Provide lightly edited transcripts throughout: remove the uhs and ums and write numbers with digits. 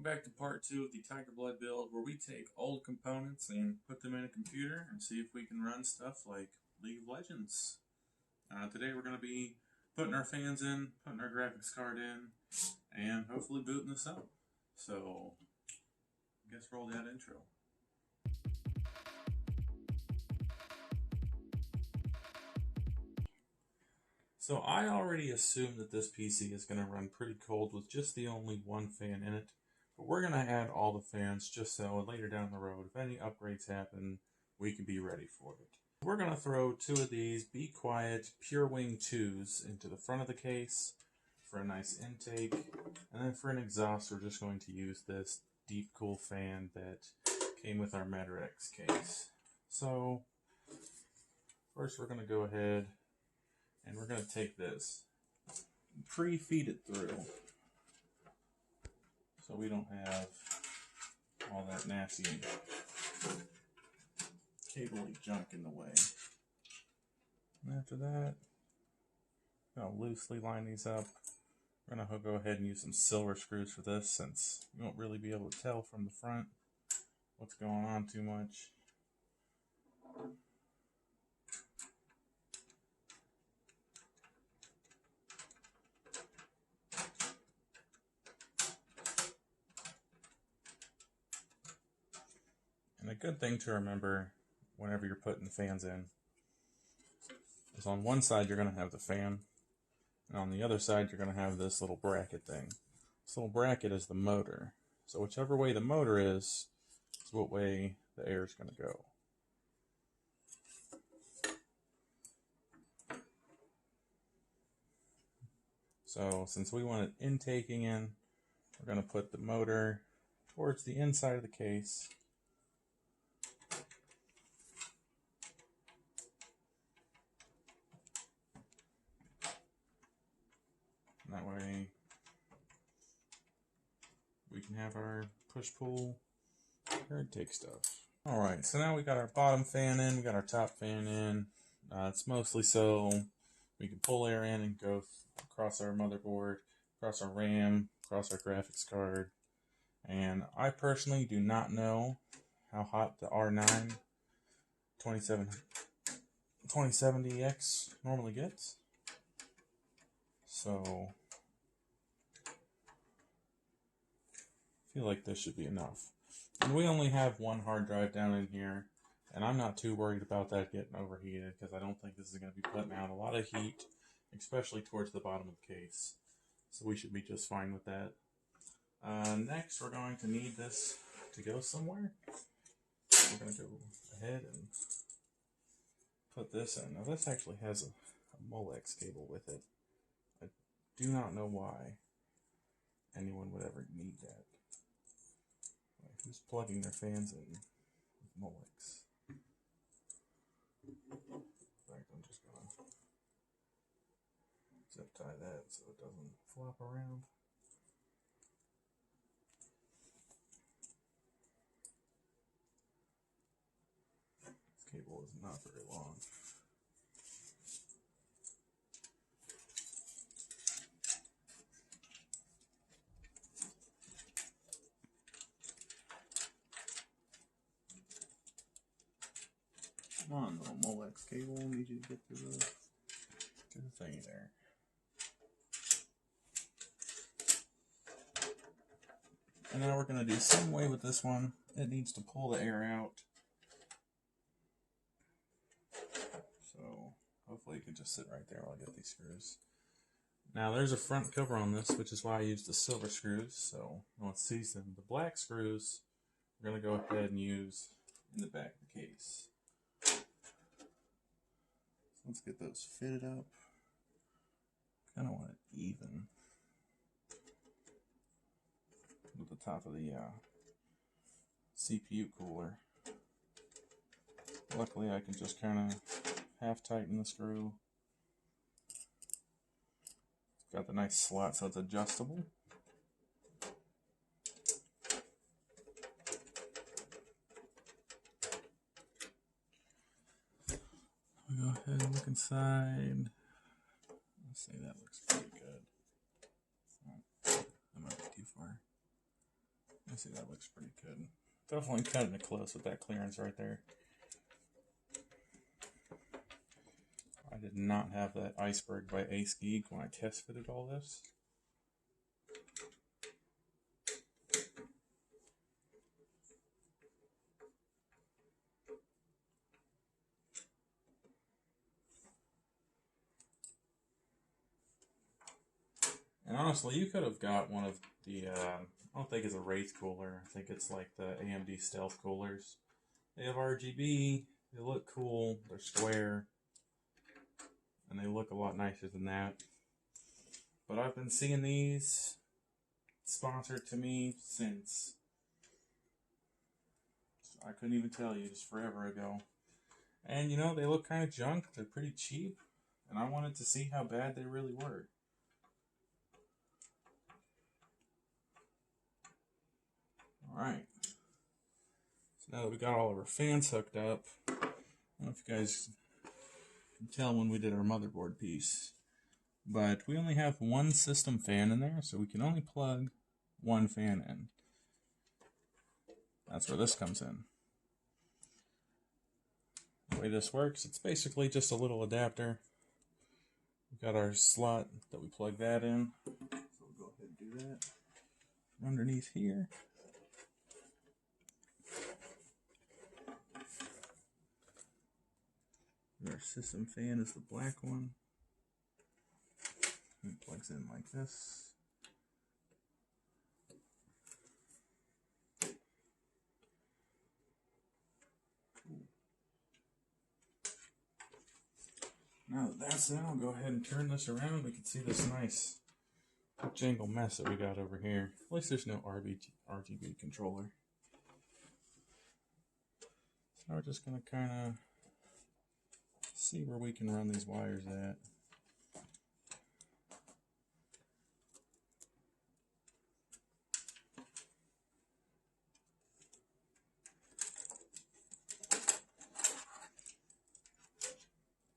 Welcome back to part 2 of the Tiger Blood build, where we take old components and put them in a computer and see if we can run stuff like League of Legends. Today we're going to be putting our fans in, putting our graphics card in, and hopefully booting this up. So, I guess roll that intro. So I already assumed that this PC is going to run pretty cold with just the only one fan in it. But we're going to add all the fans just so later down the road, if any upgrades happen, we can be ready for it. We're going to throw 2 of these Be Quiet Pure Wing 2s into the front of the case for a nice intake. And then for an exhaust, we're just going to use this Deep Cool fan that came with our Matter-X case. So first we're going to go ahead and we're going to take this, pre-feed it through, so we don't have all that nasty cable-y junk in the way. And after that, I'm going to loosely line these up. We're going to go ahead and use some silver screws for this, since you won't really be able to tell from the front what's going on too much. And a good thing to remember whenever you're putting the fans in is on one side you're going to have the fan, and on the other side you're going to have this little bracket thing. This little bracket is the motor. So whichever way the motor is what way the air is going to go. So since we want it intaking in, we're going to put the motor towards the inside of the case. And that way we can have our push-pull or intake stuff. Alright, so now we got our bottom fan in, we got our top fan in. It's mostly so we can pull air in and go across our motherboard, across our RAM, across our graphics card. And I personally do not know how hot the R9 2070X normally gets. So I feel like this should be enough. And we only have one hard drive down in here, and I'm not too worried about that getting overheated, because I don't think this is going to be putting out a lot of heat, especially towards the bottom of the case. So we should be just fine with that. Next, we're going to need this to go somewhere. We're going to go ahead and put this in. Now this actually has a Molex cable with it. I do not know why anyone would ever need that. Like, who's plugging their fans in with Molex? In fact, I'm just going to zip tie that so it doesn't flop around. This cable is not very long. Come on, little Molex cable, need you to get to the thingy there. And now we're going to do some way with this one. It needs to pull the air out. So hopefully you can just sit right there while I get these screws. Now there's a front cover on this, which is why I used the silver screws. So let's see some of the black screws we're going to go ahead and use in the back of the case. So let's get those fitted up. Kind of want it even with the top of the CPU cooler. Luckily I can just kind of half tighten the screw. It's got the nice slot so it's adjustable. We'll go ahead and look inside. Let's see, that looks pretty good. That might be too far. I see, that looks pretty good. Definitely cutting it close with that clearance right there. I did not have that Iceberg by Ace Geek when I test fitted all this. And honestly, you could have got one of the, I don't think it's a Wraith cooler. I think it's like the AMD Stealth coolers. They have RGB, they look cool, they're square, and they look a lot nicer than that. But I've been seeing these sponsored to me since, I couldn't even tell you, just forever ago. And you know, they look kind of junk, they're pretty cheap, and I wanted to see how bad they really were. Alright, so now that we got all of our fans hooked up, I don't know if you guys can tell when we did our motherboard piece, but we only have one system fan in there, so we can only plug one fan in. That's where this comes in. The way this works, it's basically just a little adapter. We've got our slot that we plug that in, so we'll go ahead and do that from underneath here. Our system fan is the black one. It plugs in like this. Now that that's in, I'll go ahead and turn this around. We can see this nice jangle mess that we got over here. At least there's no RGB controller. So we're just going to kind of see where we can run these wires at.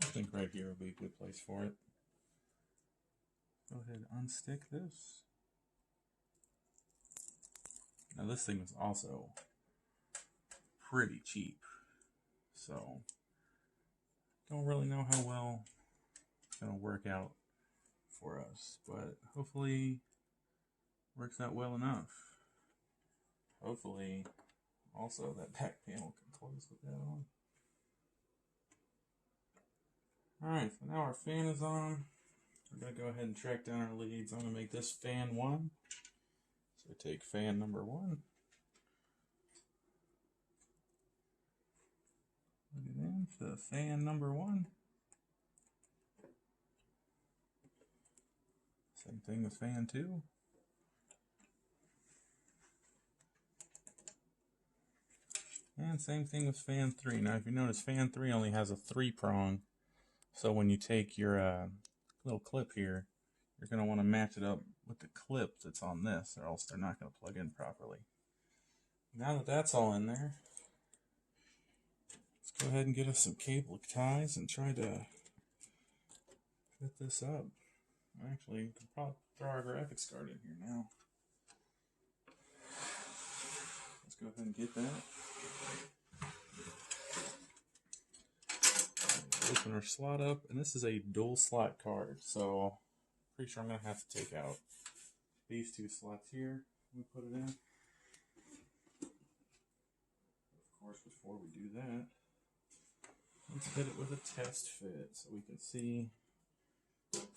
I think right here would be a good place for it. Go ahead and unstick this. Now this thing was also pretty cheap, so don't really know how well it's going to work out for us, but hopefully works out well enough. Hopefully also that back panel can close with that on. Alright, so now our fan is on. We're going to go ahead and track down our leads. I'm going to make this fan 1. So take fan number 1. Plug it in to fan number 1. Same thing with fan 2. And same thing with fan 3. Now if you notice, fan 3 only has a 3-prong. So when you take your little clip here, you're going to want to match it up with the clip that's on this, or else they're not going to plug in properly. Now that that's all in there, let's go ahead and get us some cable ties and try to fit this up. Actually, we can probably throw our graphics card in here now. Let's go ahead and get that. Open our slot up, and this is a dual slot card, so pretty sure I'm going to have to take out these 2 slots here when we put it in. Of course, before we do that, let's hit it with a test fit so we can see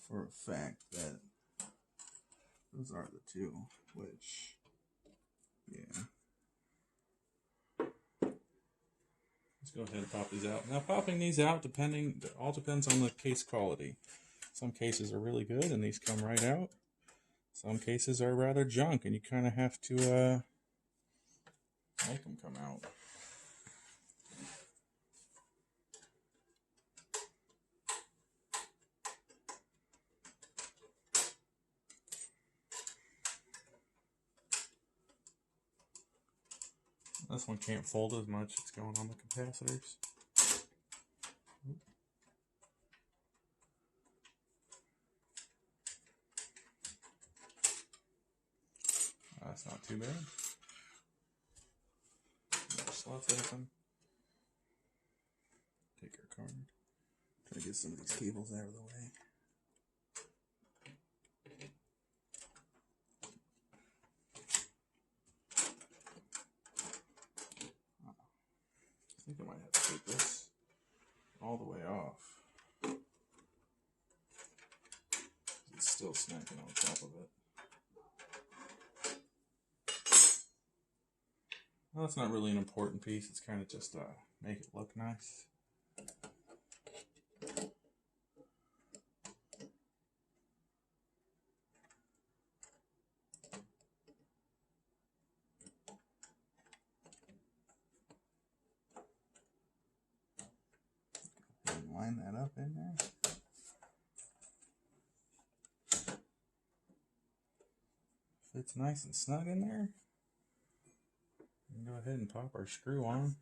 for a fact that those are the 2, which, yeah. Let's go ahead and pop these out. Now, popping these out, all depends on the case quality. Some cases are really good, and these come right out. Some cases are rather junk, and you kind of have to make them come out. This one can't fold as much. It's going on the capacitors. That's not too bad. slots open. Take our card. Try to get some of these cables out of the way. I think I might have to take this all the way off. It's still snapping on top of it. Well, that's not really an important piece. It's kind of just make it look nice. And line that up in there. Fits nice and snug in there. Go ahead and pop our screw on.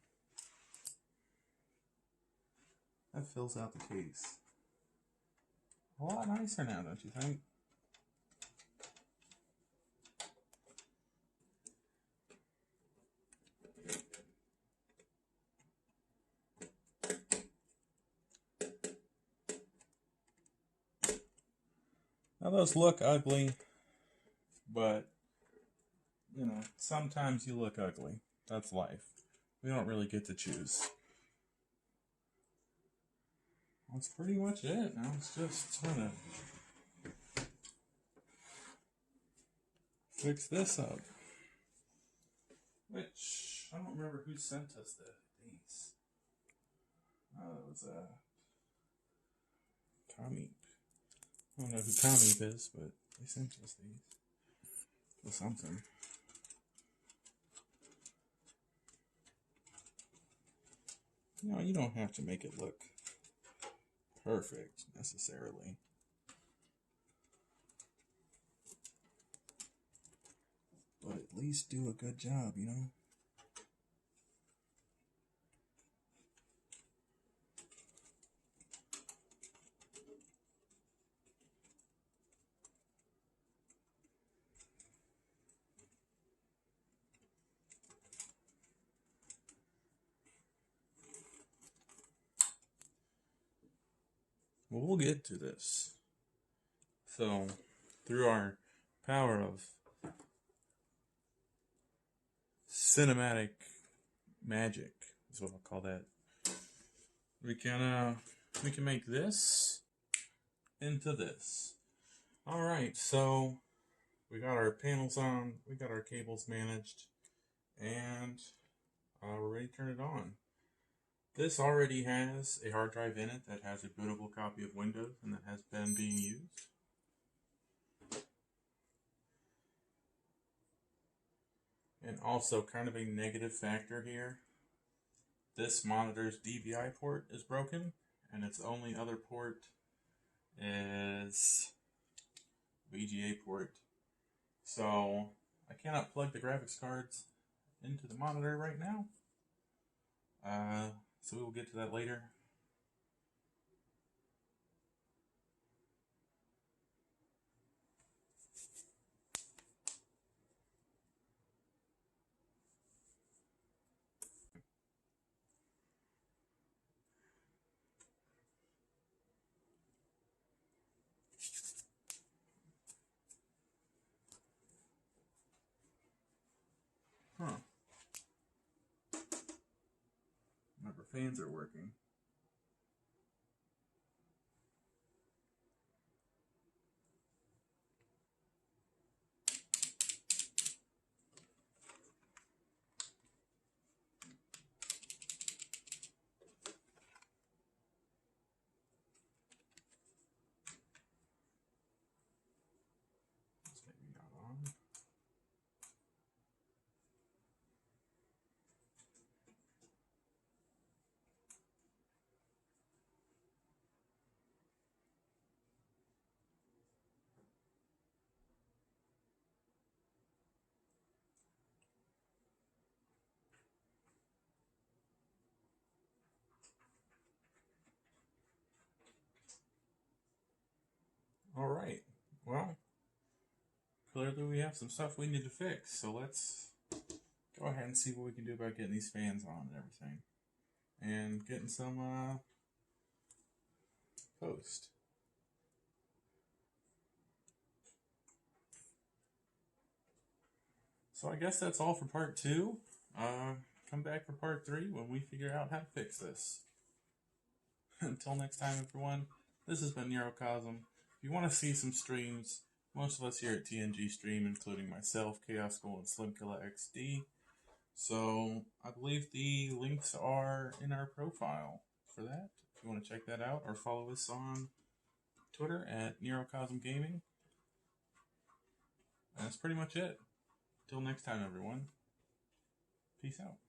That fills out the case. A lot nicer now, don't you think? Now those look ugly, but you know, sometimes you look ugly. That's life. We don't really get to choose. That's pretty much it. Now it's just trying to fix this up. Which, I don't remember who sent us these. Oh, it was Kamip. I don't know who Kamip is, but they sent us these. Or something. You know, you don't have to make it look perfect, necessarily. But at least do a good job, you know? Well, we'll get to this. So, through our power of cinematic magic, is what I'll call that, we can make this into this. Alright, so we got our panels on, we got our cables managed, and we're ready to turn it on. This already has a hard drive in it that has a bootable copy of Windows and that has been being used. And also, kind of a negative factor here, this monitor's DVI port is broken, and its only other port is VGA port. So I cannot plug the graphics cards into the monitor right now. So we will get to that later. Huh. Remember, fans are working. It's maybe not on. Alright, well, clearly we have some stuff we need to fix, so let's go go ahead and see what we can do about getting these fans on and everything. And getting some post. So I guess that's all for part 2. Come back for part 3 when we figure out how to fix this. Until next time, everyone, this has been Neurocosm. If you want to see some streams, most of us here at TNG stream, including myself, Chaos Skull, and Slimkilla XD. So I believe the links are in our profile for that. If you want to check that out, or follow us on Twitter at Neurocosm Gaming. And that's pretty much it. Till next time, everyone. Peace out.